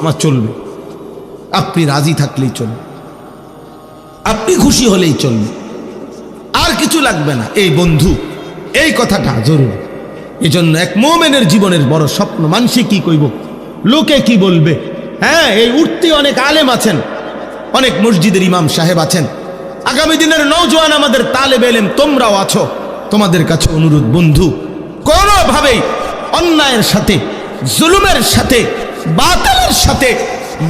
আমার চলবে, আপনি রাজি থাকলেই চলবে, আপনি খুশি হলেই চলবে, আর কিছু লাগবে না। এই বন্ধু, এই কথাটা জরুরি। এই জন্য এক মুমিনের জীবনের বড় স্বপ্ন, মানুষে কি কইব, লোকে কি বলবে। হ্যাঁ, এই উঠতি অনেক আলেম আছেন, অনেক মসজিদের ইমাম সাহেব আছেন, আগামী দিনের নওজোয়ান আমাদের তালেবে ইলম তোমরাও আছো। তোমাদের কাছে অনুরোধ বন্ধু, কোনোভাবেই অন্যায়ের সাথে, জুলুমের সাথে, বাতিলের সাথে,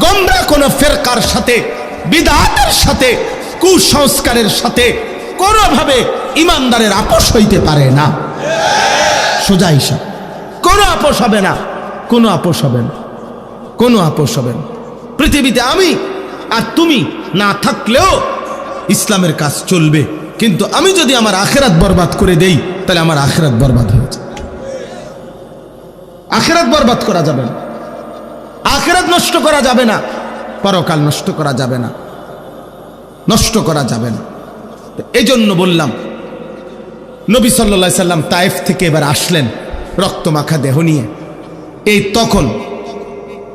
গোমরা কোনো ফেরকার সাথে, বিদআতের সাথে, কুসংস্কারের সাথে কোনোভাবে ইমানদারের আপোষ হইতে পারে না। সোজা হিসাব, কোনো আপোষ হবে না, কোনো আপোষ হবে না, কোনো আপোষ হবে না। পৃথিবীতে আমি আর তুমি না থাকলেও ইসলামের কাজ চলবে, কিন্তু আমি যদি আমার আখিরাত বরবাদ করে দেই, তাহলে আমার আখিরাত বরবাদ হয়ে যাবে। আখিরাত বরবাদ করা যাবে না, আখিরাত নষ্ট করা যাবে না, পরকাল নষ্ট করা যাবে না, নষ্ট করা যাবে না। এই জন্য বললাম, নবী সাল্লাল্লাহু আলাইহি সাল্লাম তায়েফ থেকে এবার আসলেন রক্তমাখা দেহ নিয়ে। এই তখন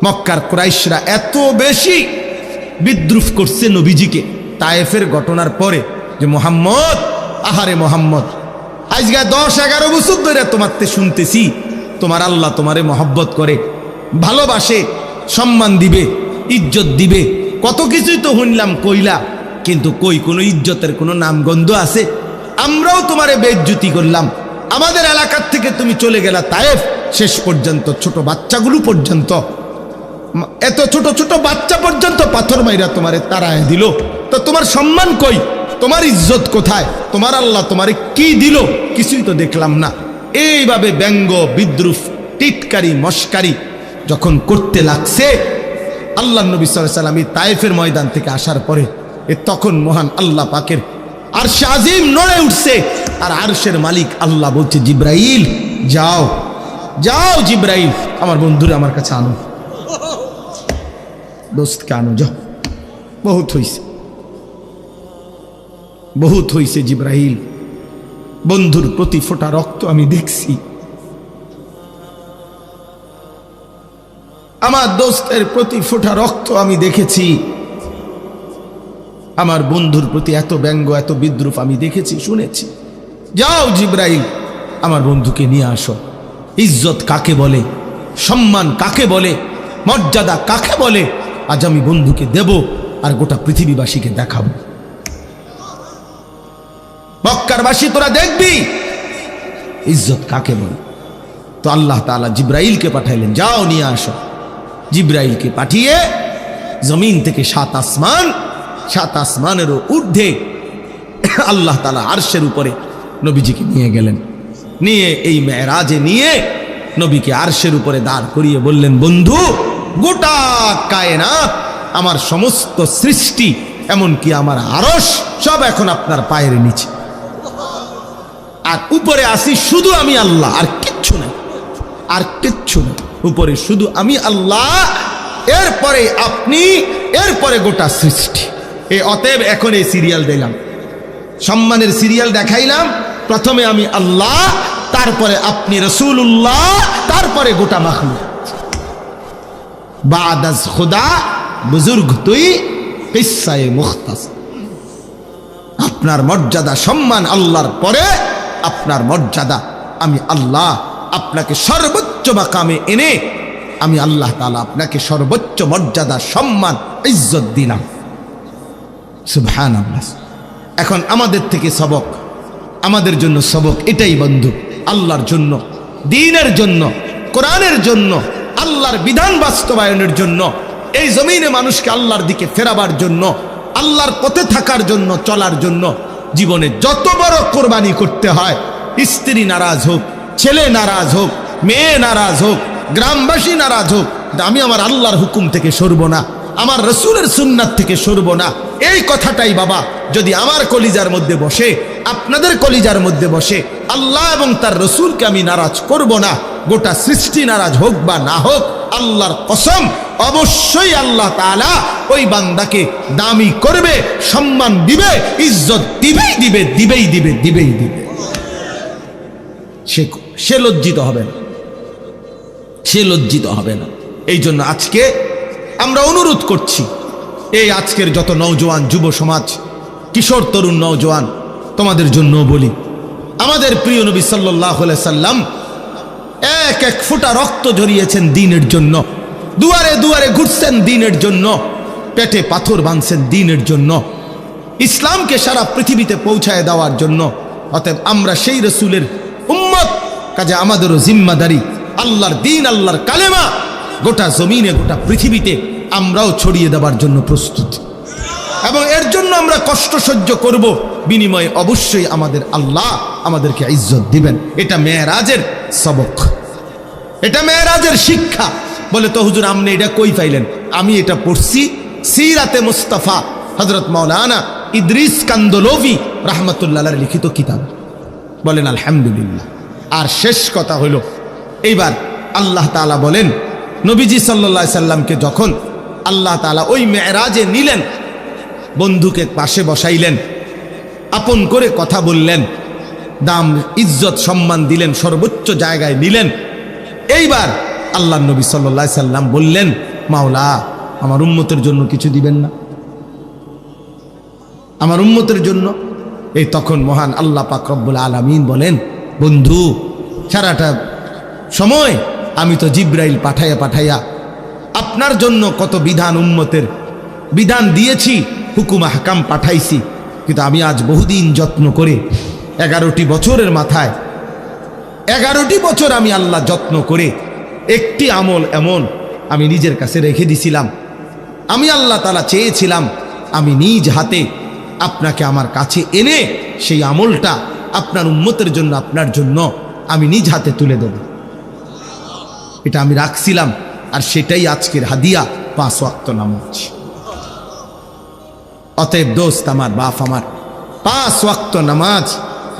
মক্কার কুরাইশরা এত বেশি বিদ্রুপ করছে নবীজিকে তায়েফের ঘটনার পরে, যে মোহাম্মদ, আহারে মোহাম্মদ, আজকে 10-11 বছর ধরে তোমারতে শুনতেছি তোমার আল্লাহ তোমারে মহব্বত করে, ভালোবাসে, সম্মান দিবে, ইজ্জত দিবে, কত কিছুই তো শুনলাম কইলা, কিন্তু কই কোনো ইজ্জতের কোনো নামগন্ধ আছে? আমরাও তোমারে বেইজ্জতি করলাম, আমাদের এলাকার থেকে তুমি চলে গেলা তায়েফ, শেষ পর্যন্ত ছোট বাচ্চাগুলো পর্যন্ত, এত ছোট ছোট বাচ্চা পর্যন্ত পাথর মাইরা তোমারে তাড়ায় দিল, তো তোমার সম্মান কই? তোমার ইজ্জত কোথায়? তোমার আল্লাহ তোমারে কি দিল? কিছুই তো দেখলাম না। এইভাবে ব্যঙ্গ, বিদ্রুপ, টিটকারি, মস্কারি যখন করতে লাগছে, আল্লাহ নবী সাল্লাল্লাহু আলাইহি ওয়াসাল্লাম তায়েফের ময়দান থেকে আসার পরে তখন মহান আল্লাহ পাকের আরশে আজিম নড়ে উঠছে, আর আরশের মালিক আল্লাহ বলছে, জিব্রাইল যাও, যাও জিব্রাইল, আমার বন্ধুরা আমার কাছে আনো, দোস্তকে আনো, যাও, বহুত হইছে, বহুত হইছে। জিব্রাইল, বন্ধুর প্রতি ফোঁটা রক্ত আমি দেখছি, আমার দোস্তের প্রতি ফোঁটা রক্ত আমি দেখেছি, আমার বন্ধুর প্রতি এত ব্যঙ্গ, এত বিদ্রুপ আমি দেখেছি, শুনেছি। যাও জিব্রাইল, আমার বন্ধুকে নিয়ে আসো। ইজ্জত কাকে বলে, সম্মান কাকে বলে, মর্যাদা কাকে বলে, আজ আমি বন্ধুকে দেব আর গোটা পৃথিবীবাসীকে দেখাবো। মক্কারবাসী তোরা দেখবি ইজ্জত কাকে বলে। তো আল্লাহ তাআলা জিব্রাইলকে পাঠাইলেন, যাও নিয়ে আসো। জিব্রাইলকে পাঠিয়ে জমিন থেকে 7 আসমান, 7 আসমানেরও ঊর্ধ্বে আল্লাহ তাআলা আরশের উপরে নবীজিকে নিয়ে গেলেন। নিয়ে এই মেরাজে নিয়ে নবীকে আরশের উপরে দাঁড় করিয়ে বললেন, বন্ধু, গোটা কায়নাত, আমার সমস্ত সৃষ্টি, এমনকি আমার আরশ, সব এখন আপনার পায়ের নিচে, আর উপরে আসি শুধু আমি আল্লাহ, আর কিচ্ছু নাই, আর কিচ্ছু নাই, উপরে শুধু আমি আল্লাহ, এরপরে আপনি, এরপরে গোটা সৃষ্টি। এই অতএব এখন এই সিরিয়াল দিলাম, সম্মানের সিরিয়াল দেখাইলাম। প্রথমে আমি আল্লাহ, তারপরে আপনি রাসূলুল্লাহ, তারপরে গোটা মাখলুক। বাদ আজ খুদা বুজুর্গ তুই কিসসায়ে মুখতাসার। আপনার মর্যাদা, সম্মান আল্লাহর পরে আপনার মর্যাদা, আমি আল্লাহ আপনাকে সর্বোচ্চ মাকামে এনে আমি আল্লাহ তাআলা আপনাকে সর্বোচ্চ মর্যাদা, সম্মান, ইজ্জত দিলাম। সুবহানাল্লাহ। এখন আমাদের থেকে সবক, আমাদের জন্য সবক এটাই বন্ধু, আল্লাহর জন্য, দ্বীনের জন্য, কোরআনের জন্য, আল্লাহর বিধান বাস্তবায়নের জন্য, এই জমিনে মানুষকে আল্লাহর দিকে ফেরাবার জন্য, আল্লাহর পথে থাকার জন্য, চলার জন্য জীবনে যত বড় কোরবানি করতে হয়, স্ত্রী নারাজ হোক, ছেলে নারাজ হোক, মেয়ে নারাজ হোক, গ্রামবাসী নারাজ হোক, আমি আমার আল্লাহর হুকুম থেকে সরব না, আমার রসুলের সুন্নাত থেকে সরব না। এই কথাটাই বাবা যদি আমার কলিজার মধ্যে বসে, আপনাদের কলিজার মধ্যে বসে, আল্লাহ এবং তার রসুলকে আমি নারাজ করব না, গোটা সৃষ্টি নারাজ হোক বা না হোক, আল্লাহর কসম অবশ্যই আল্লাহ তাআলা ওই বান্দাকে দামি করবে, সম্মান দিবে, ইজ্জত দিবেই দিবে, দিবেই দিবে, দিবেই দিবে। সে লজ্জিত হবে না, সে লজ্জিত হবে না। এই জন্য আজকে আমরা অনুরোধ করছি, এই আজকের যত নওজোয়ান যুব সমাজ, কিশোর তরুণ নওজোয়ান, তোমাদের জন্য বলি, আমাদের প্রিয় নবী সাল্লাল্লাহু আলাইহি সাল্লাম এক এক ফোঁটা রক্ত ঝরিয়েছেন দ্বীনের জন্য, দুয়ারে দুয়ারে ঘুরছেন দ্বীনের জন্য, পেটে পাথর বাঁধছেন দ্বীনের জন্য, ইসলামকে সারা পৃথিবীতে পৌঁছায় দেওয়ার জন্য। অতএব আমরা সেই রসুলের উম্মত, কাজে আমাদেরও জিম্মাদারি আল্লাহর দ্বীন, আল্লাহর কালেমা গোটা জমিনে, গোটা পৃথিবীতে আমরাও ছড়িয়ে দেওয়ার জন্য প্রস্তুত, এবং এর জন্য আমরা কষ্ট সহ্য করব, বিনিময়ে অবশ্যই আমাদের আল্লাহ আমাদেরকে ইজ্জত দিবেন। এটা মেরাজের সবক, এটা মেরাজের শিক্ষা। বলে তো হুজুর আপনি এটা কই পাইলেন? আমি এটা পড়ছি সিরাতে মুস্তাফা হযরত মাওলানা ইদ্রিস কান্দলভি রাহমাতুল্লাহ আলাইহির লিখিত কিতাব। বলেন আলহামদুলিল্লাহ। আর শেষ কথা হলো, এইবার আল্লাহ তাআলা বলেন নবীজি সাল্লাল্লাহু আলাইহি সাল্লামকে যখন আল্লাহ তাআলা ওই মেরাজে নিলেন, বন্ধুকে পাশে বসাইলেন, আপন করে কথা বললেন, দাম ইজ্জত সম্মান দিলেন, সর্বোচ্চ জায়গায় নিলেন। এইবার আল্লাহ নবী সাল্লাল্লাহু আলাইহি সাল্লাম বললেন, মাওলা আমার উম্মতের জন্য কিছু দিবেন না? আমার উম্মতের জন্য। এই তখন মহান আল্লাহ পাক রব্বুল আলামিন বলেন, বন্ধু সারাটা সময় আমি তো জিব্রাইল পাঠাইয়া পাঠাইয়া আপনার জন্য কত বিধান, উম্মতের বিধান দিয়েছি, হুকুম আহকাম পাঠাইছি, কিন্তু আমি আজ বহুদিন যত্ন করে 11টি বছরের মাথায় 11টি বছর আমি আল্লাহ যত্ন করে একটি আমল এমন আমি নিজের কাছে রেখে দিছিলাম। আমি আল্লাহ তাআলা চেয়েছিলাম আমি নিজ হাতে আপনাকে আমার কাছে এনে সেই আমলটা আপনার উম্মতের জন্য, আপনার জন্য আমি নিজ হাতে তুলে দেব। এটা আমি রাখছিলাম, আর সেটাই আজকের হাদিয়া, 5 ওয়াক্ত নামাজ। অতএব দোস্ত আমার, বাপ আমার, 5 ওয়াক্ত নামাজ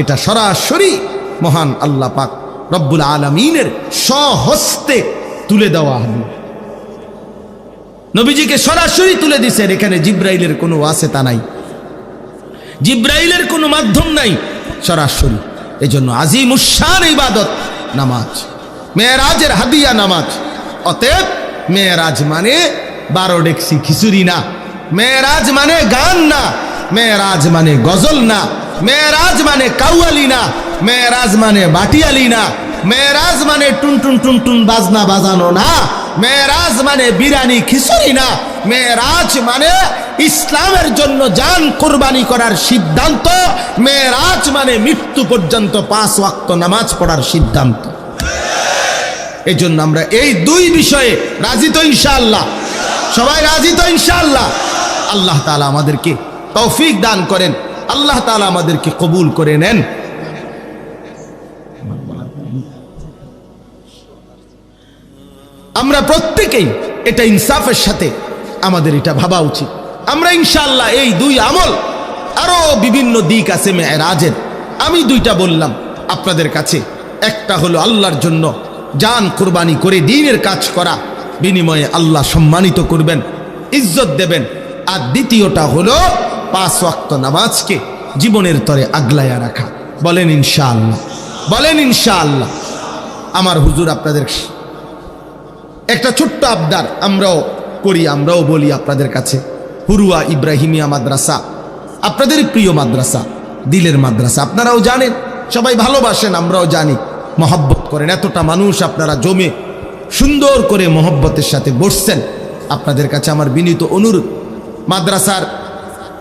এটা সরাসরি মহান আল্লাহ পাক রব্বুল আলামিনের স্বহস্তে তুলে দেওয়া হবে। নবীজিকে সরাসরি তুলে দিছেন, এখানে জিব্রাইলের কোনো ওয়াসিতা নাই, জিব্রাইলের কোনো মাধ্যম নাই, সরাসরি। এজন্য আজিমুশ শান ইবাদত নামাজ, মেরাজের হাদিয়া নামাজ। অতএব মেরাজ মানে 12 ডেকসি খিচুড়ি না, মেরাজ মানে গান না, মেরাজ মানে গজল না, মেরাজ মানে কাউয়ালি না, মেরাজ মানে বাটিয়ালি না, মেরাজ মানে টুনটুন টুনটুন বাজনা বাজানো না, মেরাজ মানে বিরিয়ানি খিচুড়ি না, মেরাজ মানে ইসলামের জন্য জান কুরবানি করার সিদ্ধান্ত, মেরাজ মানে মৃত্যু পর্যন্ত 5 ওয়াক্ত নামাজ পড়ার সিদ্ধান্ত। এই জন্য আমরা এই 2 বিষয়ে রাজি তো ইনশাআল্লাহ? সবাই রাজি তো ইনশাআল্লাহ? আল্লাহ তাআলা আমাদেরকে তৌফিক দান করেন, আল্লাহ তাআলা আমাদেরকে কবুল করে নেন। আমরা প্রত্যেকেই এটা ইনসাফের সাথে আমাদের এটা ভাবা উচিত। আমরা ইনশাআল্লাহ এই 2 আমল, আরো বিভিন্ন দিক আছে মেরাজের, আমি 2টা বললাম আপনাদের কাছে। একটা হলো আল্লাহর জন্য জান কুরবানি করে দ্বীনের কাজ করা, বিনিময়ে আল্লাহ সম্মানিত করবেন, ইজ্জত দেবেন। আর দ্বিতীয়টা হলো 5 ওয়াক্ত নামাজকে জীবনের তরে আগলায়া রাখা। বলেন ইনশাআল্লাহ? বলেন ইনশাআল্লাহ? আমার হুজুর আপনাদের একটা ছোট্ট আবদার আমরাও করি, আমরাও বলি আপনাদের কাছে। হুরুয়া ইব্রাহিমিয়া মাদ্রাসা আপনাদের প্রিয় মাদ্রাসা, দিলের মাদ্রাসা, আপনারাও জানেন, সবাই ভালোবাসেন, আমরাও জানি, মহব্বত করেন। এতটা মানুষ আপনারা জমে সুন্দর করে মহব্বতের সাথে বসছেন। আপনাদের কাছে আমার বিনীত অনুরোধ, মাদ্রাসার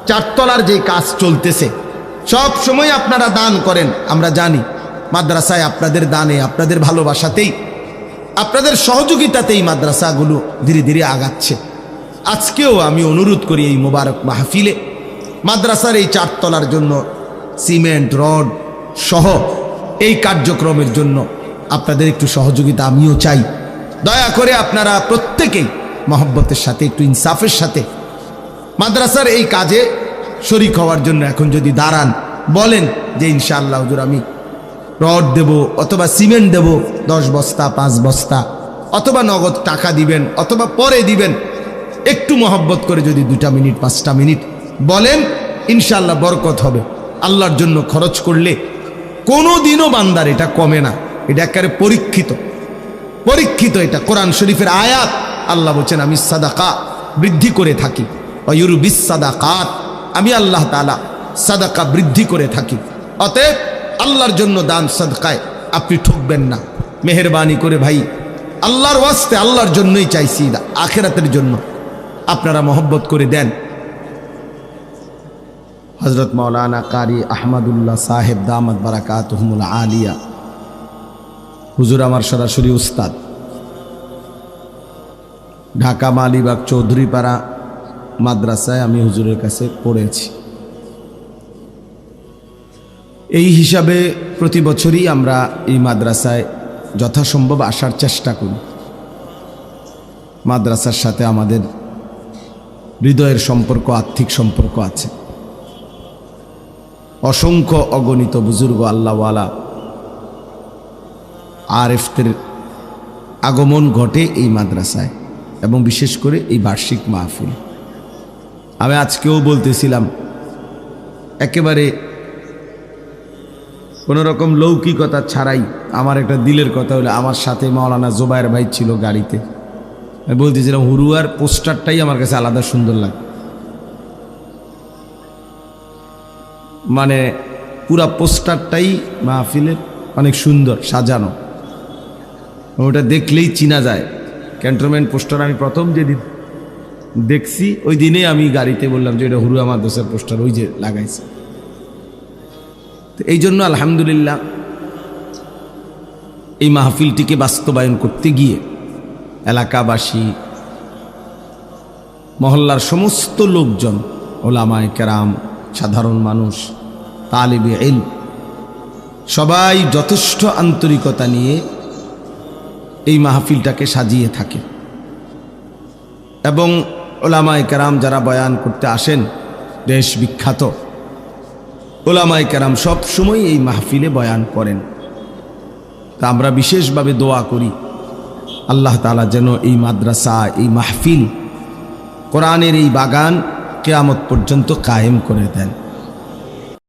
4 তলার যে কাজ চলতেছে, সব সময় আপনারা দান করেন, আমরা জানি। মাদ্রাসায় আপনাদের দানে, আপনাদের ভালোবাসাতেই, আপনাদের সহযোগিতাতেই মাদ্রাসাগুলো ধীরে ধীরে আগাচ্ছে। আজকেও আমি অনুরোধ করি এই মোবারক মাহফিলে মাদ্রাসার এই 4 তলার জন্য সিমেন্ট রড সহ এই কার্যক্রমের জন্য আপনাদের একটু সহযোগিতা আমিও চাই। দয়া করে আপনারা প্রত্যেকেই মহব্বতের সাথে, একটু ইনসাফের সাথে মাদ্রাসার এই কাজে শরিক হওয়ার জন্য এখন যদি দাঁড়ান, বলেন যে ইনশাআল্লাহ হুজুর আমি রড দেব, অথবা সিমেন্ট দেব 10 বস্তা 5 বস্তা, অথবা নগদ টাকা দিবেন, অথবা পরে দিবেন, একটু মহব্বত করে যদি 2টা মিনিট 5টা মিনিট বলেন, ইনশাআল্লাহ বরকত হবে। আল্লাহর জন্য খরচ করলে কোনো দিনও বান্দার এটা কমে না, এটা একেবারে পরীক্ষিত, পরীক্ষিত। এটা কোরআন শরীফের আয়াত। আল্লাহ বলছেন আমি সাদাকা বৃদ্ধি করে থাকি। ওয়ুরবিস সাদাকাত, আমি আল্লাহ তাআলা সাদাকা বৃদ্ধি করে থাকি। অতএব আল্লাহর জন্য দান সাদকায় আপনি ঠকবেন না। মেহেরবানি করে ভাই, আল্লাহর ওয়াস্তে, আল্লাহর জন্যই চাইছি, আখিরাতের জন্য আপনারা মহব্বত করে দেন। হযরত মাওলানা কারি আহমদুল্লাহ সাহেব দামাত বারাকাতুহুমুল আলিয়া, হুজুর আমার সরাসরি উস্তাদ, ঢাকা মালিবাগ চৌধুরীপাড়া মাদ্রাসায় আমি হুজুরের কাছে পড়েছি। এই হিসাবে প্রতি বছরই আমরা এই মাদ্রাসায় যথাসম্ভব আসার চেষ্টা করি। মাদ্রাসার সাথে আমাদের হৃদয়ের সম্পর্ক, আর্থিক সম্পর্ক আছে। অসংখ্য অগণিত বুজুর্গ আল্লাহওয়ালা আরেফদের আগমন ঘটে এই মাদ্রাসায়, এবং বিশেষ করে এই বার্ষিক মাহফিল। আমি আজকেও বলতেছিলাম, একেবারে কোনো রকম লৌকিকতা ছাড়াই আমার একটা দিলের কথা হলো, আমার সাথে মাওলানা জোবায়ের ভাই ছিল গাড়িতে। আমি বলতেছিলাম হুরুয়ার পোস্টারটাই আমার কাছে আলাদা সুন্দর লাগে, মানে পুরা পোস্টারটাই মাহফিলের অনেক সুন্দর সাজানো, ওটা দেখলেই চিনা যায়। ক্যান্টনমেন্ট পোস্টার আমি প্রথম যেদিন দেখছি ওই দিনে আমি গাড়িতে বললাম যে এটা হুরুয়া মাদ্রাসার পোস্টার, ওই যে লাগাইছে। তো এই জন্য আলহামদুলিল্লাহ এই মাহফিলটিকে বাস্তবায়ন করতে গিয়ে এলাকাবাসী, মহল্লার সমস্ত লোকজন, ওলামায়ে কেরাম, সাধারণ মানুষ, তালিবে ইলম, সবাই যথেষ্ট আন্তরিকতা নিয়ে এই মাহফিলটাকে সাজিয়ে থাকে। এবং ওলামায়ে কেরাম যারা বয়ান করতে আসেন, দেশ বিখ্যাত ওলামায়ে কেরাম সব সময় এই মাহফিলে বয়ান করেন। তা আমরা বিশেষভাবে দোয়া করি আল্লাহ তাআলা যেন এই মাদ্রাসা, এই মাহফিল, কোরআনের এই বাগান কিয়ামত পর্যন্ত কায়েম করে দেন।